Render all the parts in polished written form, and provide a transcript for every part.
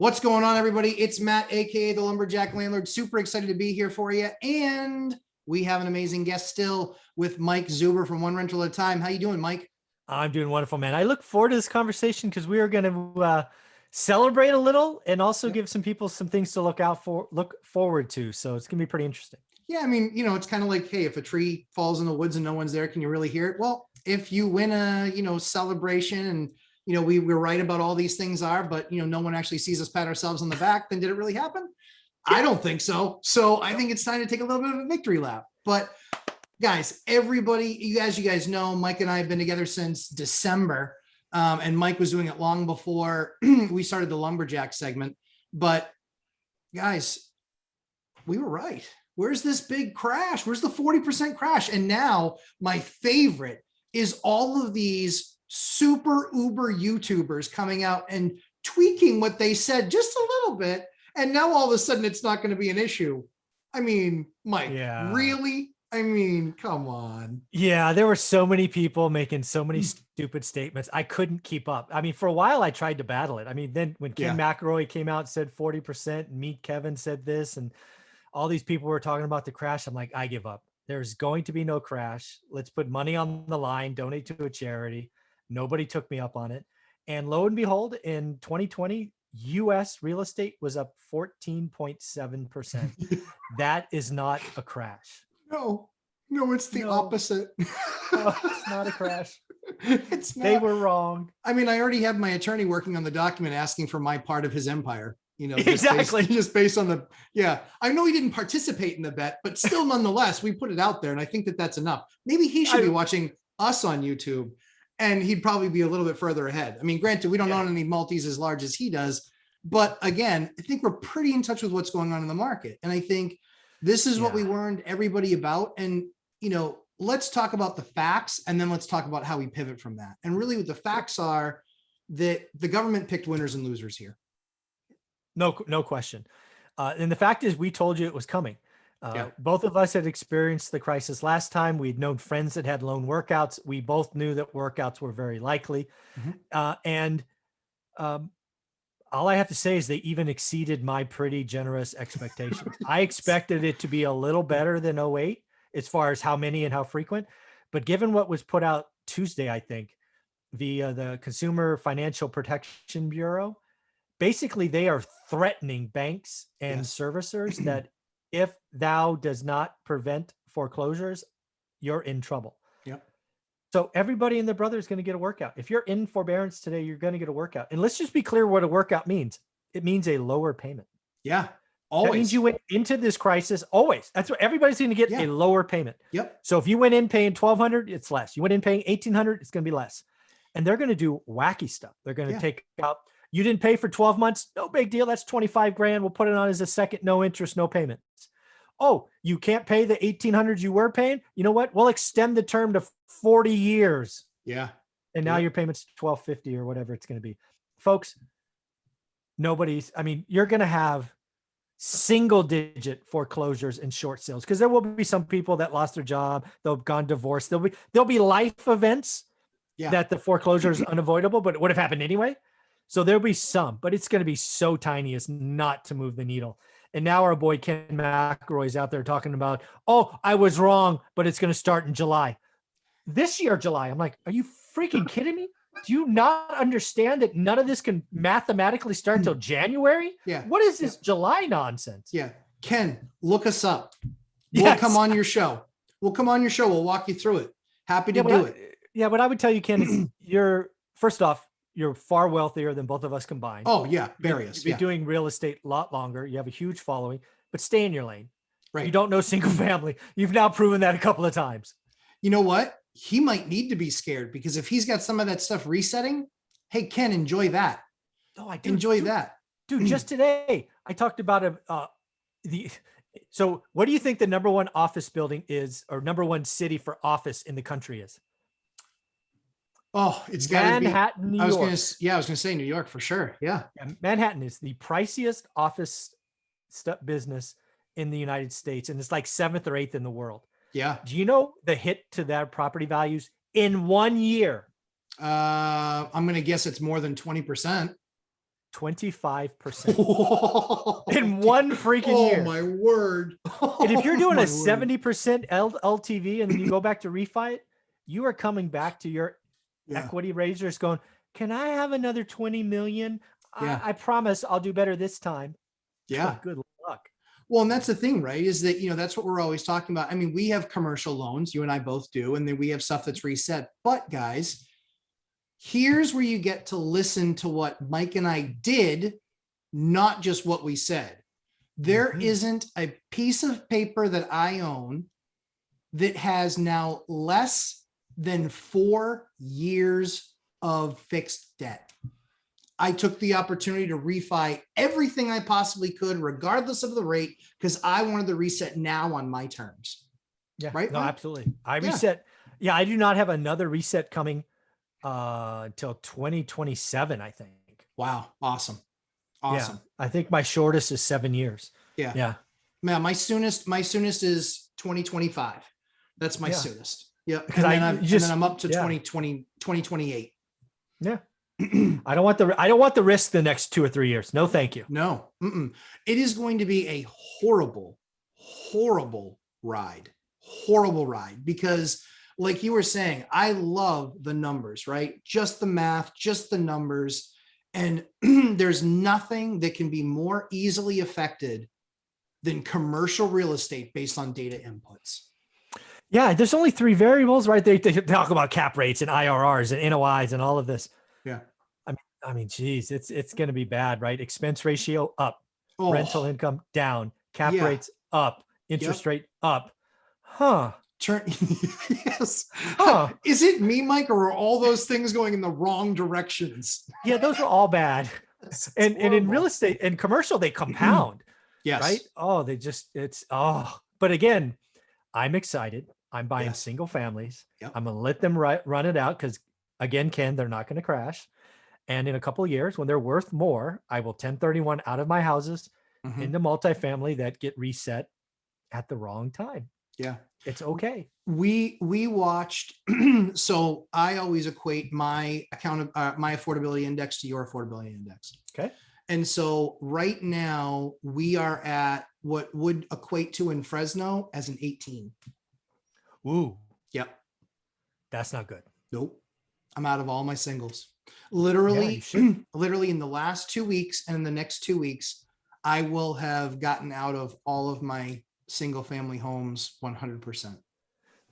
What's going on, everybody? It's Matt, aka the Lumberjack Landlord. Super excited to be here for you. And we have an amazing guest still with Mike Zuber from One Rental at a Time. How you doing, Mike? I'm doing wonderful, man. I look forward to this conversation because we are going to celebrate a little and also give some people some things to look forward to. So it's going to be pretty interesting. Yeah, I mean, it's kind of like, hey, if a tree falls in the woods and no one's there, can you really hear it? Well, if you win a, celebration and, we're right about all these things are, but, no one actually sees us pat ourselves on the back, then did it really happen? I don't think so. So I think it's time to take a little bit of a victory lap. But guys, everybody, you guys know, Mike and I have been together since December. And Mike was doing it long before we started the Lumberjack segment. But guys, we were right. Where's this big crash? Where's the 40% crash? And now my favorite is all of these super uber YouTubers coming out and tweaking what they said just a little bit. And now all of a sudden it's not going to be an issue. I mean, Mike, really? I mean, come on. Yeah, there were so many people making so many stupid statements. I couldn't keep up. I mean, for a while I tried to battle it. I mean, then when Kim McElroy came out and said 40%, and Meet Kevin said this, and all these people were talking about the crash, I'm like, I give up. There's going to be no crash. Let's put money on the line, donate to a charity. Nobody took me up on it. And lo and behold, in 2020, US real estate was up 14.7%. That is not a crash. No, it's the opposite. No, it's not a crash. It's not. They were wrong. I mean, I already have my attorney working on the document asking for my part of his empire. Exactly. Just based on the, I know he didn't participate in the bet, but still nonetheless, we put it out there. And I think that that's enough. Maybe he should be watching us on YouTube and he'd probably be a little bit further ahead. I mean, granted, we don't own any multis as large as he does, but again, I think we're pretty in touch with what's going on in the market. And I think this is what we warned everybody about. And, let's talk about the facts and then let's talk about how we pivot from that. And really what the facts are that the government picked winners and losers here. No question. And the fact is, we told you it was coming. Both of us had experienced the crisis last time. We'd known friends that had loan workouts. We both knew that workouts were very likely. And all I have to say is they even exceeded my pretty generous expectations. I expected it to be a little better than 08 as far as how many and how frequent. But given what was put out Tuesday, I think, via the Consumer Financial Protection Bureau, basically they are threatening banks and servicers that if thou does not prevent foreclosures, you're in trouble. So everybody and their brother is going to get a workout. If you're in forbearance today, you're going to get a workout. And let's just be clear what a workout means. It means a lower payment. Always. That means you went into this crisis always. That's what everybody's going to get, a lower payment. So if you went in paying $1,200, it's less. You went in paying $1,800, it's going to be less. And they're going to do wacky stuff. They're going to take out, you didn't pay for 12 months. No big deal. That's 25 grand. We'll put it on as a second, no interest, no payments. Oh, you can't pay the 1,800 you were paying. You know what? We'll extend the term to 40 years. And now your payment's $1,250 or whatever it's going to be. Folks, you're going to have single digit foreclosures and short sales because there will be some people that lost their job. They'll have gone divorced. There'll be life events that the foreclosure is unavoidable, but it would have happened anyway. So there'll be some, but it's going to be so tiny as not to move the needle. And now our boy Ken McElroy is out there talking about, oh, I was wrong, but it's going to start in July. This year, July. I'm like, are you freaking kidding me? Do you not understand that none of this can mathematically start until January? What is this July nonsense? Ken, look us up. We'll come on your show. We'll walk you through it. Happy to do it. What I would tell you, Ken, is first off, you're far wealthier than both of us combined. Oh, various. You're doing real estate a lot longer. You have a huge following, but stay in your lane. You don't know single family. You've now proven that a couple of times. You know what? He might need to be scared because if he's got some of that stuff resetting, hey, Ken, enjoy that. Oh, I do. Enjoy that. Dude, just today, I talked about so what do you think the number one office building is or number one city for office in the country is? Oh, it's got to be Manhattan, New York. I was going to say New York for sure. Manhattan is the priciest office business in the United States. And it's like 7th or 8th in the world. Do you know the hit to their property values in 1 year? I'm going to guess it's more than 20%. 25% in one freaking Oh year. my word. And if you're Oh, doing my a word. 70% LTV and then you go back to refi it, you are coming back to your Yeah. equity raisers going, can I have another 20 million? Yeah. I promise I'll do better this time. Yeah. Good luck. Well, and that's the thing, right? Is that, that's what we're always talking about. I mean, we have commercial loans, you and I both do, and then we have stuff that's reset. But guys, here's where you get to listen to what Mike and I did, not just what we said. There isn't a piece of paper that I own that has now less than 4 years of fixed debt. I took the opportunity to refi everything I possibly could, regardless of the rate, because I wanted to reset now on my terms. Yeah, right. No, Mike? absolutely. I reset. Yeah, I do not have another reset coming until 2027, I think. Wow. Awesome. Awesome. Yeah, I think my shortest is 7 years. Yeah. Yeah. Man, my soonest is 2025. That's my soonest. Yeah. Because and then I'm up to 2028. Yeah. I don't want the risk the next 2 or 3 years. No, thank you. No. It is going to be a horrible, horrible ride. Horrible ride, because like you were saying, I love the numbers, right? Just the math, just the numbers. And there's nothing that can be more easily affected than commercial real estate based on data inputs. Yeah, there's only 3 variables, right? They talk about cap rates and IRRs and NOIs and all of this. Yeah. I mean, geez, it's going to be bad, right? Expense ratio up, Oh, rental income down, cap rates up, interest rate up. Yes. Huh. Is it me, Mike, or are all those things going in the wrong directions? Yeah, those are all bad. And in real estate and commercial, they compound. Yes. Right? Oh, but again, I'm excited. I'm buying single families. Yep. I'm going to let them run it out because, again, Ken, they're not going to crash. And in a couple of years, when they're worth more, I will 1031 out of my houses into multifamily that get reset at the wrong time. Yeah. It's okay. We watched. So I always equate my my affordability index to your affordability index. Okay. And so right now we are at what would equate to in Fresno as an 18. Ooh. Yep. That's not good. Nope. I'm out of all my singles. Literally in the last 2 weeks and in the next 2 weeks, I will have gotten out of all of my single family homes 100%.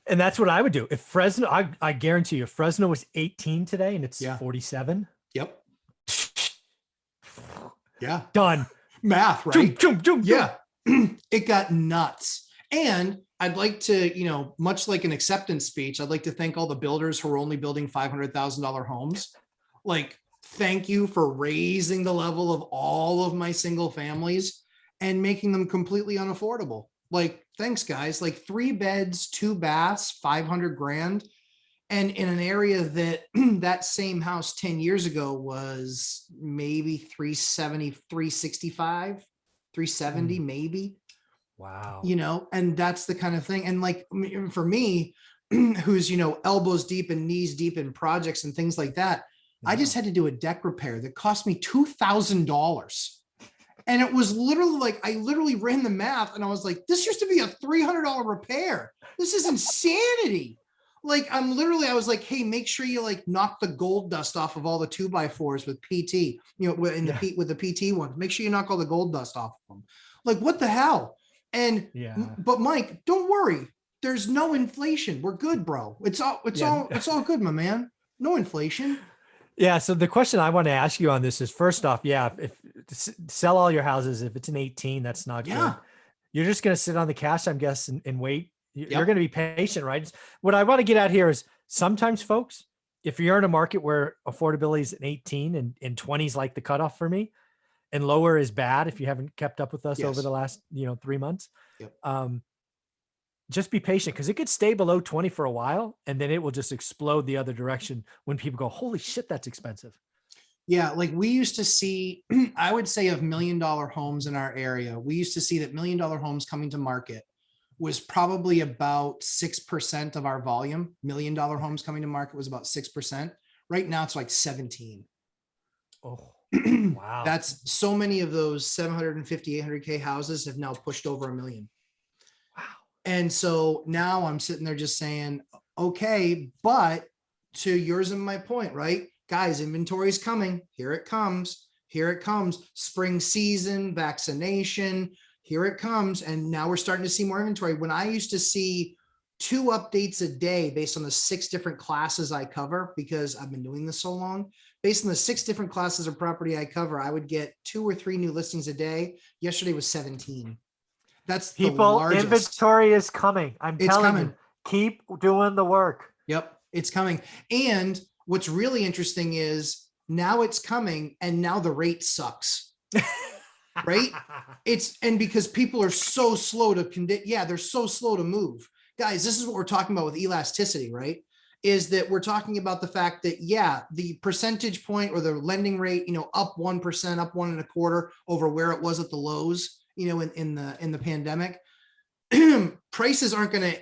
And that's what I would do. If Fresno, I guarantee you, if Fresno was 18 today and it's 47. Yep. Yeah. Done. Math, right? Yeah. It got nuts. And I'd like to, much like an acceptance speech, I'd like to thank all the builders who are only building $500,000 homes. Like, thank you for raising the level of all of my single families and making them completely unaffordable. Like, thanks guys. Like 3 beds, 2 baths, 500 grand. And in an area that that same house 10 years ago was maybe 370, 365, 370, maybe. Wow. And that's the kind of thing. And like, for me, who's, elbows deep and knees deep in projects and things like that, I just had to do a deck repair that cost me $2,000. And it was literally like, I literally ran the math and I was like, this used to be a $300 repair. This is insanity. Like, I was like, hey, make sure you like knock the gold dust off of all the 2x4s with PT, with the PT ones. Make sure you knock all the gold dust off of them. Like, what the hell? And, but Mike, don't worry. There's no inflation. We're good, bro. It's all good, my man. No inflation. Yeah. So the question I want to ask you on this is, first off, if sell all your houses, if it's an 18, that's not good. You're just going to sit on the cash, I'm guessing, and wait. You're going to be patient, right? What I want to get at here is sometimes, folks, if you're in a market where affordability is an 18 and 20 is like the cutoff for me, and lower is bad if you haven't kept up with us over the last 3 months, just be patient, because it could stay below 20 for a while and then it will just explode the other direction when people go, holy shit, that's expensive. Yeah, like we used to see, I would say, of $1 million homes in our area, we used to see that $1 million homes coming to market was probably about 6% of our volume. $1 million homes coming to market was about 6%. Right now it's like 17. Oh, Wow. That's so many of those 750, 800K houses have now pushed over 1 million. Wow. And so now I'm sitting there just saying, okay, but to yours and my point, right? Guys, inventory is coming. Here it comes. Here it comes. Spring season, vaccination. Here it comes. And now we're starting to see more inventory. When I used to see 2 updates a day based on the 6 different classes I cover, because I've been doing this so long, based on the 6 different classes of property I cover, I would get 2 or 3 new listings a day. Yesterday was 17. That's the People, largest. inventory is coming. I'm It's telling coming. you, keep doing the work. Yep, it's coming. And what's really interesting is now it's coming and now the rate sucks, right? And because people are so slow to they're so slow to move. Guys, this is what we're talking about with elasticity, right? Is that we're talking about the fact that, the percentage point or the lending rate, up 1%, up 1.25% over where it was at the lows, in the pandemic, prices aren't going to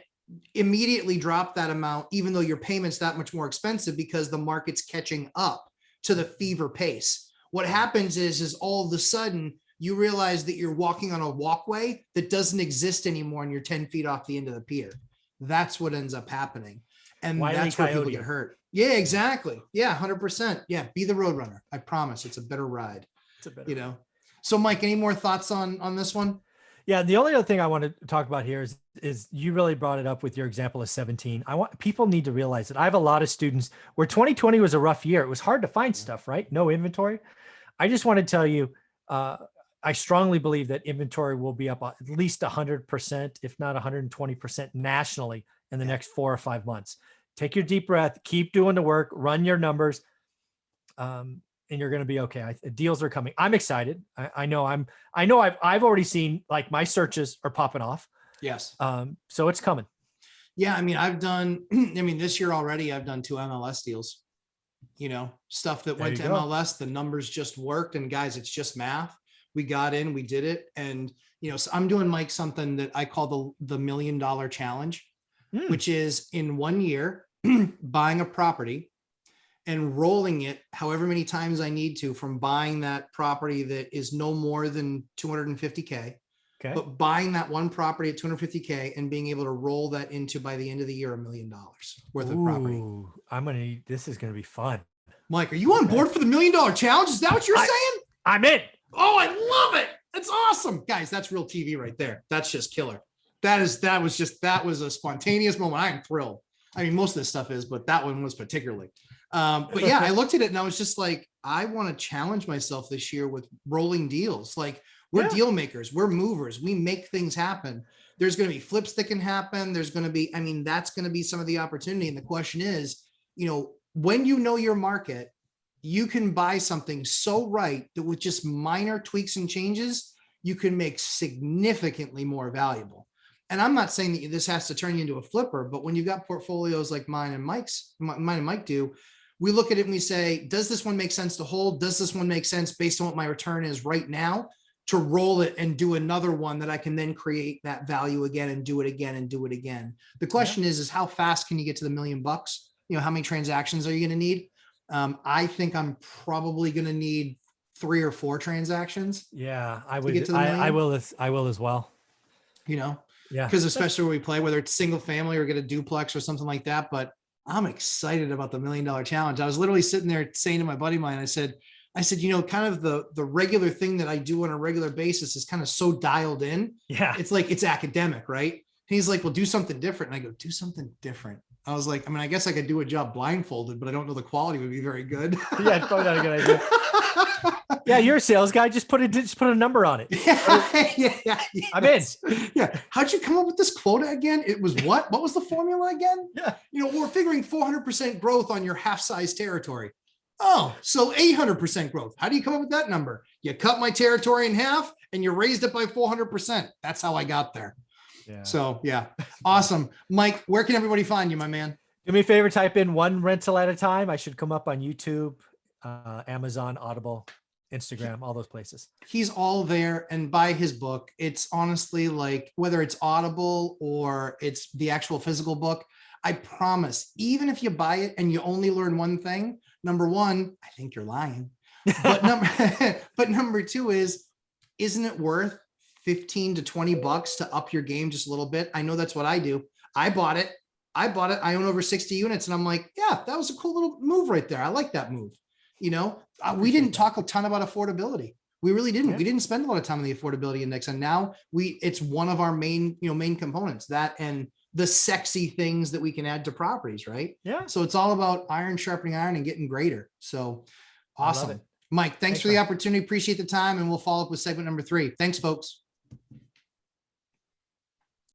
immediately drop that amount, even though your payment's that much more expensive because the market's catching up to the fever pace. What happens is all of a sudden you realize that you're walking on a walkway that doesn't exist anymore and you're 10 feet off the end of the pier. That's what ends up happening. And Wile E. that's where people Coyote. get hurt. Yeah, exactly. Yeah, 100%. Yeah, be the road runner. I promise it's a better ride. It's a better So Mike, any more thoughts on this one? Yeah, the only other thing I want to talk about here is you really brought it up with your example of 17. People need to realize that I have a lot of students where 2020 was a rough year. It was hard to find stuff, right? No inventory. I just want to tell you, I strongly believe that inventory will be up at least 100%, if not 120% nationally in the next 4 or 5 months. Take your deep breath, keep doing the work, run your numbers. And you're going to be okay. Deals are coming. I'm excited. I know I've already seen, like, my searches are popping off. Yes. So it's coming. Yeah. I mean, this year already, I've done 2 MLS deals, stuff that went to MLS, the numbers just worked. And guys, it's just math. We got in, we did it. And, so I'm doing, Mike, something that I call the $1 million challenge, which is in 1 year, buying a property and rolling it however many times I need to, from buying that property that is no more than 250K, but buying that one property at 250K and being able to roll that into, by the end of the year, $1 million worth of property. This is going to be fun. Mike, are you on board for the $1 million challenge? Is that what you're saying? I'm in. Oh, I love it. That's awesome. Guys, that's real TV right there. That's just killer. That was a spontaneous moment. I am thrilled. I mean, most of this stuff is, but that one was particularly. But yeah, I looked at it and I was just like, I want to challenge myself this year with rolling deals. Like, we're deal makers, we're movers, we make things happen. There's going to be flips that can happen. There's going to be, that's going to be some of the opportunity. And the question is, when you know your market, you can buy something so right that with just minor tweaks and changes, you can make significantly more valuable. And I'm not saying that this has to turn you into a flipper, but when you've got portfolios like mine and Mike do, we look at it and we say, does this one make sense to hold? Does this one make sense based on what my return is right now to roll it and do another one that I can then create that value again and do it again and do it again? The question is how fast can you get to the $1 million? How many transactions are you going to need? I think I'm probably going to need 3 or 4 transactions. Yeah, I would. I will as well. Because especially where we play, whether it's single family or get a duplex or something like that. But I'm excited about the $1 million challenge. I was literally sitting there saying to my buddy of mine, I said, kind of the regular thing that I do on a regular basis is kind of so dialed in. Yeah. It's like, it's academic, right? And he's like, well, do something different. And I go, do something different. I was like, I guess I could do a job blindfolded, but I don't know the quality would be very good. Yeah, it's probably not a good idea. Yeah, you're a sales guy. Just put a number on it. Yeah. I'm in. Yeah. How'd you come up with this quota again? It was what? What was the formula again? Yeah. We're figuring 400% growth on your half-size territory. Oh, so 800% growth. How do you come up with that number? You cut my territory in half and you raised it by 400%. That's how I got there. Yeah. So yeah, awesome. Mike, where can everybody find you, my man? Do me a favor, type in one rental at a time. I should come up on YouTube, Amazon, Audible, Instagram, all those places. He's all there, and buy his book. It's honestly like, whether it's Audible or it's the actual physical book, I promise, even if you buy it and you only learn one thing, number one, I think you're lying. But number, but number two is, isn't it worth 15 to 20 bucks to up your game just a little bit? I know that's what I do. I bought it. I own over 60 units and I'm like, yeah, that was a cool little move right there. I like that move. You know, we didn't talk a ton about affordability. We really didn't. Yeah. We didn't spend a lot of time on the affordability index. And now it's one of our main components, that and the sexy things that we can add to properties, right? Yeah. So it's all about iron sharpening iron and getting greater. So awesome. Mike, thanks for the opportunity. Appreciate the time. And we'll follow up with segment number 3. Thanks, folks.